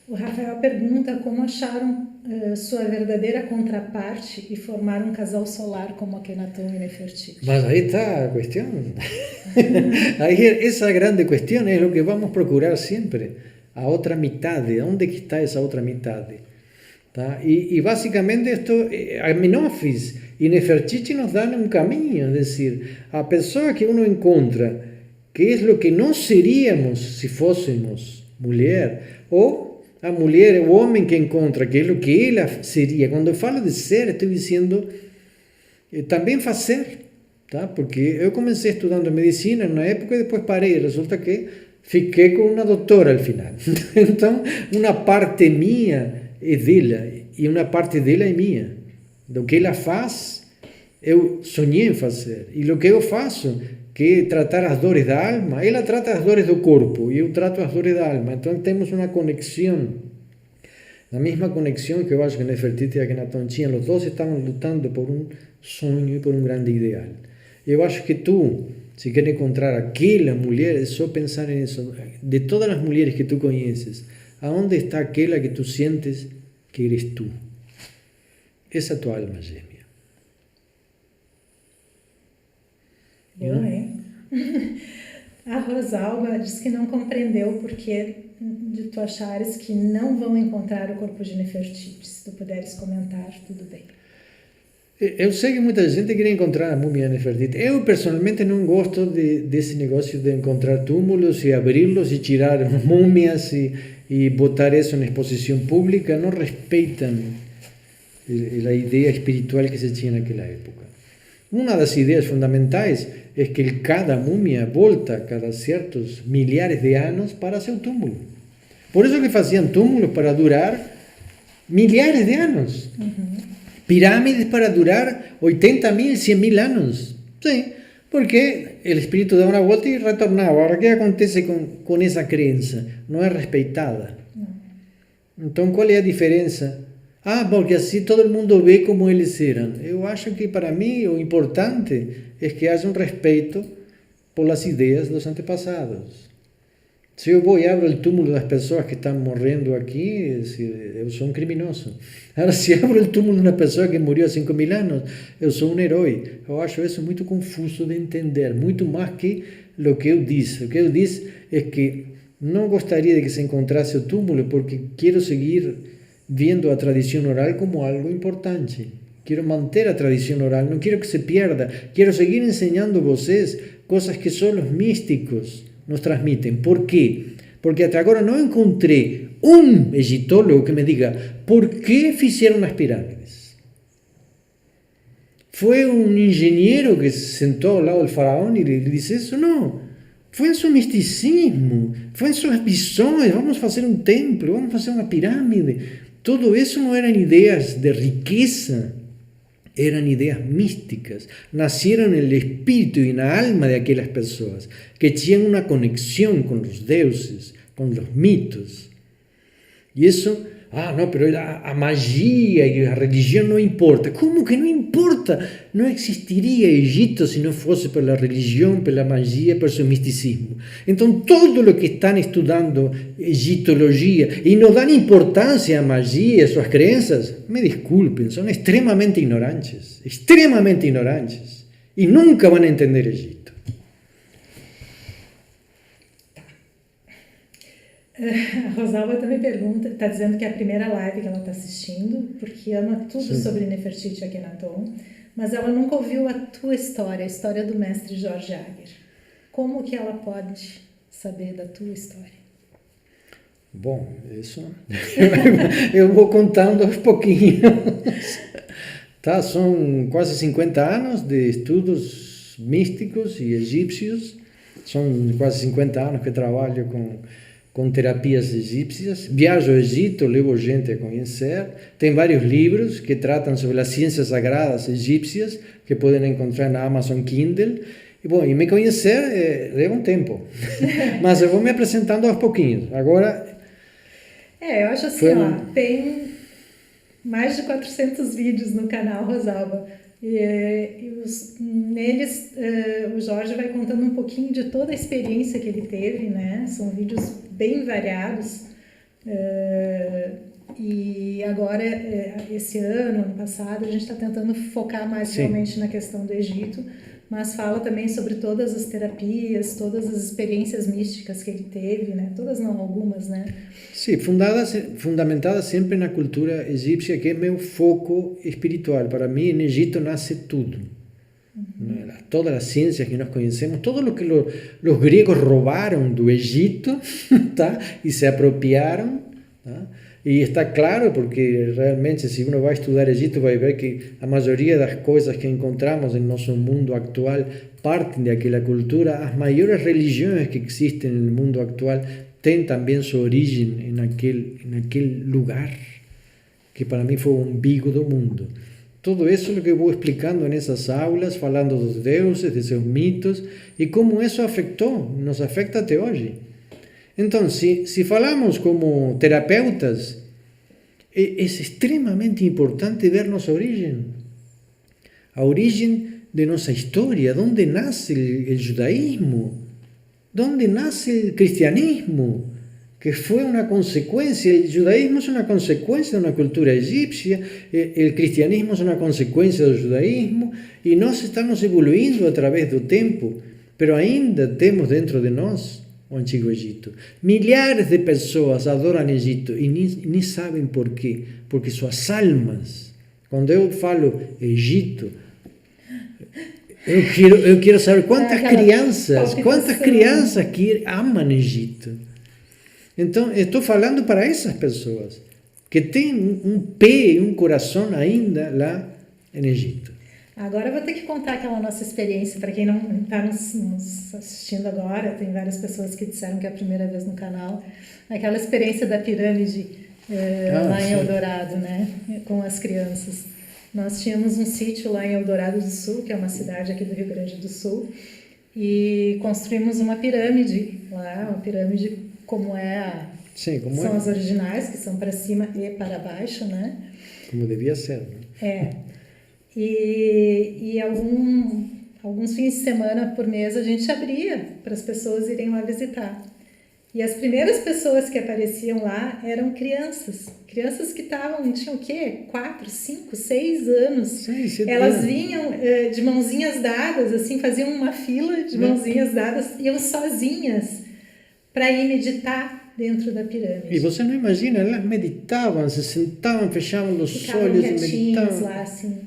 O Rafael pergunta como acharam sua verdadeira contraparte e formar um casal solar como Akhenaton e Nefertiti. Mas aí está a questão. Aí essa grande questão é o que vamos procurar sempre. A outra metade. Onde está essa outra metade? Tá? E basicamente esto, Amenófis e Nefertiti nos dão um caminho. É decir, a pessoa que uno encontra, que é o que nós seríamos se fôssemos mulher, ou a mulher, o homem que encontra, que é o que ela seria. Quando eu falo de ser, estou dizendo também fazer, tá? Porque eu comecei estudando medicina na época e depois parei. Resulta que fiquei com uma doutora ao final. Então, uma parte minha é dela e uma parte dela é minha. Do que ela faz, eu sonhei em fazer. E o que eu faço, que é tratar as dores da alma, ela trata as dores do corpo e eu trato as dores da alma. Então temos uma conexão, a mesma conexão que eu acho que Nefertiti e Akhenaton tinham. Os dois estavam lutando por um sonho e por um grande ideal. Eu acho que tu, se quer encontrar aquela mulher, é só pensar nisso. De todas as mulheres que tu conheces, aonde está aquela que tu sientes que eres tu? Essa é a tua alma gêmea. Bom, hein? A Rosalba diz que não compreendeu o porquê de tu achares que não vão encontrar o corpo de Nefertiti. Se tu puderes comentar, tudo bem. Eu sei que muita gente quer encontrar a múmia Nefertiti. Eu, personalmente, não gosto desse negócio de encontrar túmulos e abri-los e tirar múmias e botar isso na exposição pública. Não respeitam a ideia espiritual que se tinha naquela época. Uma das ideias fundamentais é que cada múmia volta cada certos milhares de anos para seu túmulo. Por isso que faziam túmulos para durar milhares de anos. Pirâmides para durar 80.000, 100.000 anos. Sim, porque o espírito dá uma volta e retornava. Agora, o que acontece com essa crença? Não é respeitada. Então, qual é a diferença? Porque assim todo mundo vê como eles eram. Eu acho que, para mim, o importante é que haja um respeito pelas ideias dos antepassados. Se eu vou e abro o túmulo das pessoas que estão morrendo aqui, eu sou um criminoso. Agora, se abro o túmulo de uma pessoa que morreu há 5.000 anos, eu sou um herói. Eu acho isso muito confuso de entender, muito mais que o que eu disse. O que eu disse é que não gostaria de que se encontrasse o túmulo, porque quero seguir vendo a tradição oral como algo importante. Quero manter a tradição oral, não quero que se pierda. Quero seguir ensinando a vocês coisas que só os místicos nos transmitem. Por quê? Porque até agora não encontrei um egiptólogo que me diga por que fizeram as pirâmides. Foi um engenheiro que se sentou ao lado do faraó e lhe disse isso? Não. Foi em seu misticismo, foi em suas visões. Vamos fazer um templo, vamos fazer uma pirâmide. Tudo isso não eram ideias de riqueza, eram ideias místicas. Nasceram no espírito e na alma de aquelas pessoas que tinham uma conexão com os deuses, com os mitos. E isso, não, pero a magia e a religião não importa. Como que não importa? Não existiria Egito se não fosse pela religião, pela magia, pelo seu misticismo. Então, todo o que estão estudando egiptologia e não dão importância à magia, às suas crenças, me desculpem, são extremamente ignorantes. Extremamente ignorantes. E nunca vão entender Egito. A Rosalba também pergunta, está dizendo que é a primeira live que ela está assistindo, porque ama tudo sobre Nefertiti aqui na Tom, mas ela nunca ouviu a tua história, a história do mestre Jorge Agger. Como que ela pode saber da tua história? Bom, isso eu vou contando aos pouquinhos. Tá, são quase 50 anos de estudos místicos e egípcios, são quase 50 anos que trabalho com terapias egípcias, viajo ao Egito, levo gente a conhecer, tem vários livros que tratam sobre as ciências sagradas egípcias, que podem encontrar na Amazon Kindle, e me conhecer leva um tempo, mas eu vou me apresentando aos pouquinhos. Agora... eu acho assim, tem mais de 400 vídeos no canal Rosalba, neles o Jorge vai contando um pouquinho de toda a experiência que ele teve, né? São vídeos bem variados, e agora, esse ano passado, a gente está tentando focar mais realmente na questão do Egito, mas fala também sobre todas as terapias, todas as experiências místicas que ele teve, né? Todas não, algumas, né? Sim, fundamentada sempre na cultura egípcia, que é meu foco espiritual. Para mim, no Egito nasce tudo. Todas as ciências que nós conhecemos, todo o que os gregos roubaram do Egito, tá? E se apropriaram, tá? E está claro, porque realmente, se uno vai estudar Egito, vai ver que a maioria das coisas que encontramos no nosso mundo atual partem daquela cultura. As maiores religiões que existem no mundo atual têm também sua origem naquele lugar, que para mim foi o umbigo do mundo. Tudo isso é o que eu vou explicando nessas aulas, falando dos deuses, de seus mitos, e como isso nos afeta até hoje. Então, se falamos como terapeutas, é extremamente importante ver nossa origem. A origem de nossa história, onde nasce o judaísmo, onde nasce o cristianismo, que foi uma consequência. O judaísmo é uma consequência de uma cultura egípcia, o cristianismo é uma consequência do judaísmo, e nós estamos evoluindo através do tempo, mas ainda temos dentro de nós o Antigo Egito. Milhares de pessoas adoram Egito e nem sabem por quê. Porque suas almas, Quando eu falo Egito, eu quero saber quantas crianças que amam Egito. Então, eu estou falando para essas pessoas que têm um pé e um coração ainda lá no Egito. Agora eu vou ter que contar aquela nossa experiência, para quem não está nos assistindo agora, tem várias pessoas que disseram que é a primeira vez no canal, aquela experiência da pirâmide lá em Eldorado, né, com as crianças. Nós tínhamos um sítio lá em Eldorado do Sul, que é uma cidade aqui do Rio Grande do Sul, e construímos uma pirâmide lá, uma pirâmide como são as originais, que são para cima e para baixo, né? Como devia ser, né? E alguns fins de semana por mês a gente abria para as pessoas irem lá visitar. E as primeiras pessoas que apareciam lá eram crianças que tinham o quê? 4, 5, 6 anos. 6, 7 Elas anos. vinham de mãozinhas dadas, assim, faziam uma fila de mãozinhas dadas, iam sozinhas para ir meditar dentro da pirâmide. E você não imagina, elas meditavam, se sentavam, fechavam os olhos e meditavam. Lá, assim.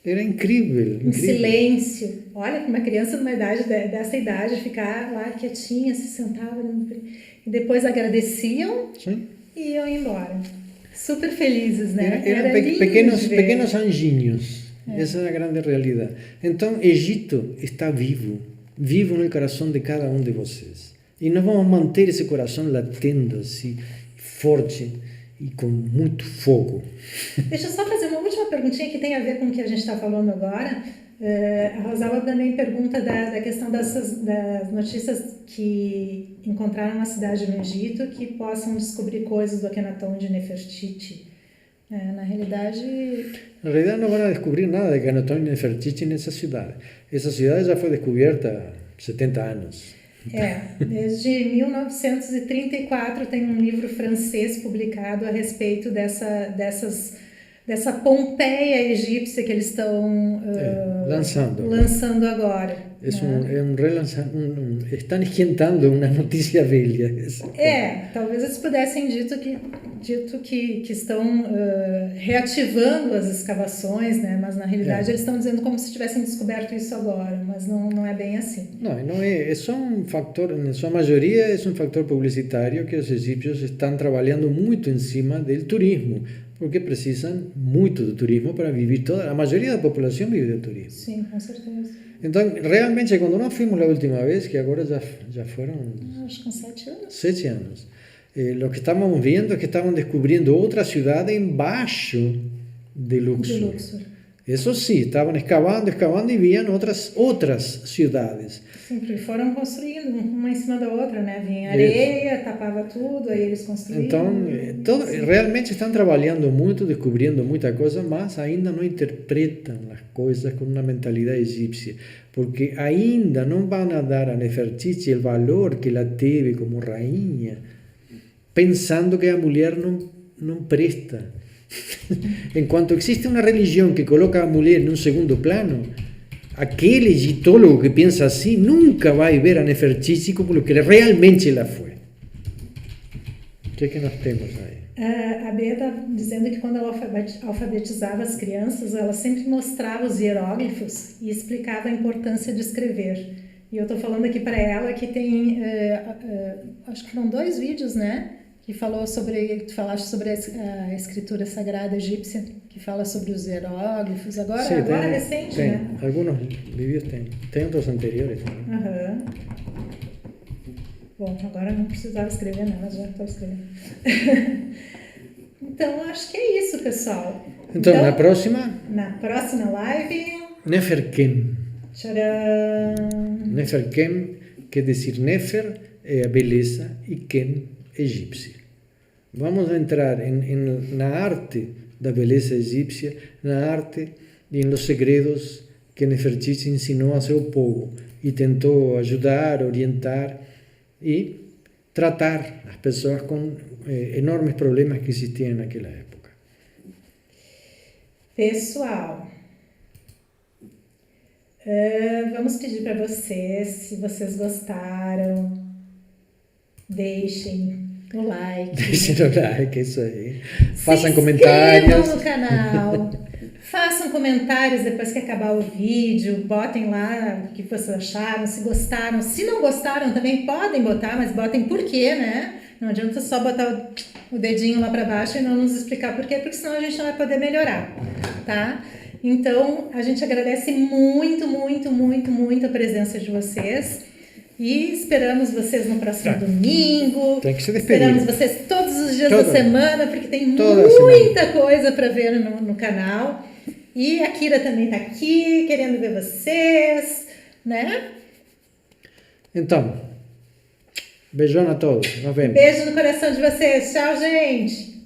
Era incrível. Em silêncio. Olha, uma criança dessa idade ficar lá quietinha, se sentava e depois agradeciam e iam embora. Super felizes, né? Eram pequenos anjinhos. Essa é a grande realidade. Então, Egito está vivo no coração de cada um de vocês. E nós vamos manter esse coração latendo assim, forte e com muito fogo. Deixa eu só fazer uma última perguntinha que tem a ver com o que a gente está falando agora. A Rosalba também pergunta da questão das notícias que encontraram na cidade no Egito que possam descobrir coisas do Akhenaton de Nefertiti. Na realidade não vão descobrir nada de Akhenaton e Nefertiti nessa cidade. Essa cidade já foi descoberta há 70 anos. Desde 1934 tem um livro francês publicado a respeito dessa Pompeia egípcia que eles estão lançando agora. Estão esquentando uma notícia velha. Talvez eles pudessem dito que estão reativando as escavações, né? Mas na realidade eles estão dizendo como se tivessem descoberto isso agora, mas não é bem assim. Não é só um fator, na sua maioria é um fator publicitário que os egípcios estão trabalhando muito em cima do turismo, porque precisam muito do turismo para viver a maioria da população vive do turismo. Sim, com certeza. Então, realmente, quando nós fomos a última vez, que agora já foram... Acho que 7 anos. 7 anos. Lo que estávamos vendo é que estavam descobrindo outra cidade embaixo de Luxor. Isso sim, estavam escavando e viam outras cidades. Sim, porque foram construindo uma em cima da outra, né? Vinha areia, tapava tudo, aí eles construíam. Então, realmente estão trabalhando muito, descobrindo muita coisa, mas ainda não interpretam as coisas com uma mentalidade egípcia, porque ainda não vão dar a Nefertiti o valor que ela teve como rainha, pensando que a mulher não presta. Enquanto existe uma religião que coloca a mulher em um segundo plano, aquele egiptólogo que pensa assim nunca vai ver a Nefertiti como o que realmente ela foi. O que nós temos aí? A Bea está dizendo que quando ela alfabetizava as crianças, ela sempre mostrava os hieróglifos e explicava a importância de escrever. E eu estou falando aqui para ela que tem, acho que foram 2 vídeos, né? Que tu falaste sobre a escritura sagrada egípcia, que fala sobre os hieróglifos, agora recente, né? Alguns vídeos tem outros anteriores também. Uhum. Bom, agora não precisava escrever, né? Mas já estou escrevendo. Então, acho que é isso, pessoal. Então na próxima live... Neferkem. Tcharam! Neferkem quer dizer Nefer é a beleza e Kem egípcia. Vamos entrar na arte da beleza egípcia, na arte e nos segredos que Nefertiti ensinou a seu povo e tentou ajudar, orientar e tratar as pessoas com enormes problemas que existiam naquela época. Pessoal, vamos pedir para vocês, se vocês gostaram, deixem o like. Deixem o like, é isso aí. Se Façam inscrevam comentários. no canal. Façam comentários depois que acabar o vídeo. Botem lá o que vocês acharam, se gostaram. Se não gostaram também podem botar, mas botem por quê, né? Não adianta só botar o dedinho lá para baixo e não nos explicar por quê, porque senão a gente não vai poder melhorar, tá? Então, a gente agradece muito, muito, muito, muito a presença de vocês e esperamos vocês no próximo domingo. Tem que se despedir. Esperamos vocês todos os dias da semana, porque tem Toda muita coisa para ver no canal. E a Kira também está aqui, querendo ver vocês, né? Então, beijão a todos. Nos vemos. Beijo no coração de vocês. Tchau, gente!